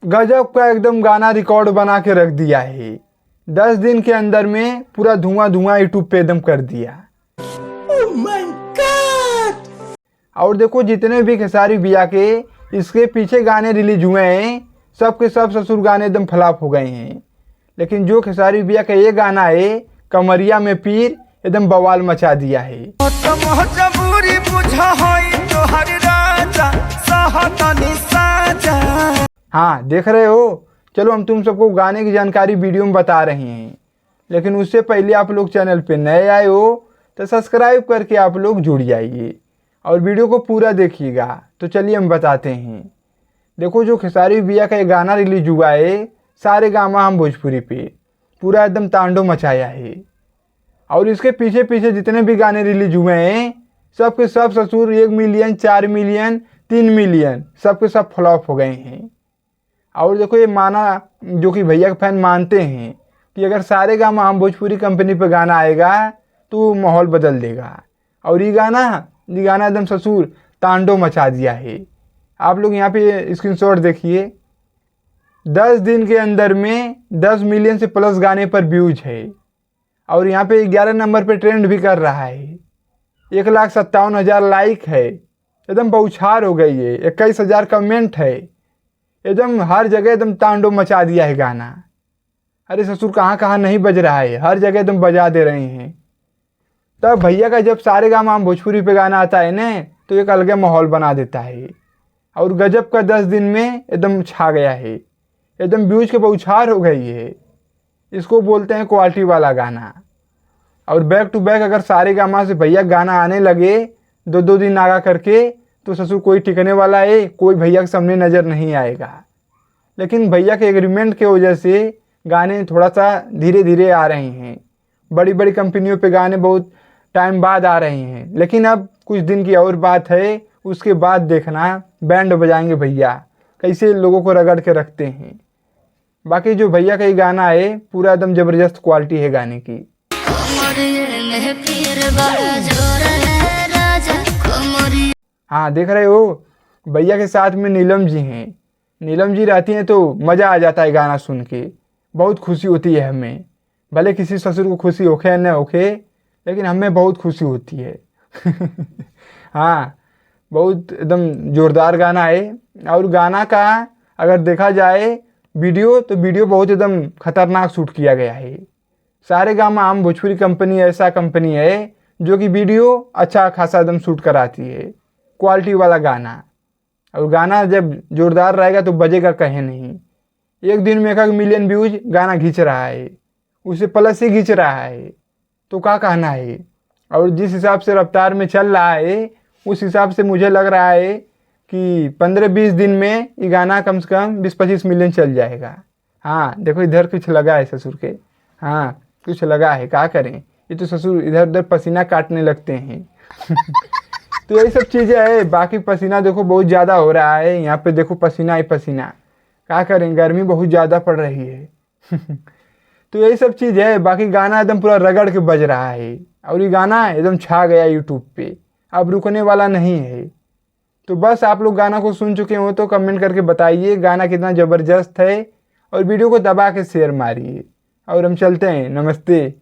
गजब का एकदम गाना रिकॉर्ड बना के रख दिया है। 10 दिन के अंदर में पूरा धुआं धुआं यूट्यूब पे एकदम कर दिया। Oh my God! और देखो जितने भी खेसारी भैया के इसके पीछे गाने रिलीज हुए हैं सब के सब ससुर गाने एकदम फ्लॉप हो गए हैं। लेकिन जो खेसारी भैया का ये गाना है कमरिया में पीर एकदम बवाल मचा दिया है। हाँ देख रहे हो, चलो हम तुम सबको गाने की जानकारी वीडियो में बता रहे हैं, लेकिन उससे पहले आप लोग चैनल पे नए आए हो तो सब्सक्राइब करके आप लोग जुड़ जाइए और वीडियो को पूरा देखिएगा। तो चलिए हम बताते हैं। देखो जो खेसारी भैया का ये गाना रिलीज हुआ है सारे गामा हम भोजपुरी पे पूरा एकदम तांडव मचाया है। और इसके पीछे पीछे जितने भी गाने रिलीज हुए हैं सब के सब ससुर 1 मिलियन 4 मिलियन 3 मिलियन सब के सब फ्लॉप हो गए हैं। और देखो ये माना जो कि भैया के फैन मानते हैं कि अगर सारे गामा हम भोजपुरी कंपनी पे गाना आएगा तो माहौल बदल देगा। और ये गाना एकदम ससुर तांडव मचा दिया है। आप लोग यहाँ पे स्क्रीनशॉट देखिए, 10 दिन के अंदर में 10 मिलियन से प्लस गाने पर व्यूज है। और यहाँ पे 11 नंबर पे ट्रेंड भी कर रहा है। 1,57,000 लाइक है, एकदम बौछार हो गई है। 21,000 कमेंट है, एकदम हर जगह एकदम तांडव मचा दिया है गाना। अरे ससुर कहाँ कहाँ नहीं बज रहा है, हर जगह एकदम बजा दे रहे हैं। तब भैया का जब सारे गामा हम भोजपुरी पे गाना आता है ना तो एक अलग माहौल बना देता है। और गजब का 10 दिन में एकदम छा गया है, एकदम व्यूज के बौछार हो गई है। इसको बोलते हैं क्वालिटी वाला गाना। और बैक टू बैक अगर सारे गामा से भैया गाना आने लगे 2-2 दिन आगा करके तो ससुर कोई टिकने वाला है, कोई भैया के सामने नज़र नहीं आएगा। लेकिन भैया के एग्रीमेंट के वजह से गाने थोड़ा सा धीरे धीरे आ रहे हैं। बड़ी बड़ी कंपनियों पे गाने बहुत टाइम बाद आ रहे हैं। लेकिन अब कुछ दिन की और बात है, उसके बाद देखना बैंड बजाएंगे भैया कैसे लोगों को रगड़ के रखते हैं। बाकी जो भैया का ये गाना है पूरा एकदम ज़बरदस्त क्वालिटी है गाने की। हाँ देख रहे हो, भैया के साथ में नीलम जी हैं। नीलम जी रहती हैं तो मज़ा आ जाता है गाना सुन के, बहुत खुशी होती है हमें। भले किसी ससुर को खुशी होखे न होखे, लेकिन हमें बहुत खुशी होती है। हाँ बहुत एकदम ज़ोरदार गाना है। और गाना का अगर देखा जाए वीडियो तो वीडियो बहुत एकदम खतरनाक शूट किया गया है। सारे गामा हम भोजपुरी कंपनी ऐसा कंपनी है जो कि वीडियो अच्छा खासा एकदम शूट कराती है, क्वालिटी वाला गाना। और गाना जब जोरदार रहेगा तो बजेगा कहीं नहीं। एक दिन में 1 मिलियन व्यूज गाना खींच रहा है, उसे प्लस ही खींच रहा है, तो क्या कहना है। और जिस हिसाब से रफ्तार में चल रहा है उस हिसाब से मुझे लग रहा है कि 15-20 दिन में ये गाना कम से कम 20-25 मिलियन चल जाएगा। हाँ देखो इधर कुछ लगा है ससुर के, हाँ कुछ लगा है, क्या करें, ये तो ससुर इधर उधर पसीना काटने लगते हैं। तो यही सब चीज़ें है। बाकी पसीना देखो बहुत ज़्यादा हो रहा है, यहाँ पे देखो पसीना ही पसीना, क्या करें, गर्मी बहुत ज़्यादा पड़ रही है। तो यही सब चीज़ है। बाकी गाना एकदम पूरा रगड़ के बज रहा है और ये गाना एकदम छा गया यूट्यूब पे, अब रुकने वाला नहीं है। तो बस आप लोग गाना को सुन चुके हो तो कमेंट करके बताइए गाना कितना ज़बरदस्त है और वीडियो को दबा के शेयर मारिए। और हम चलते हैं, नमस्ते।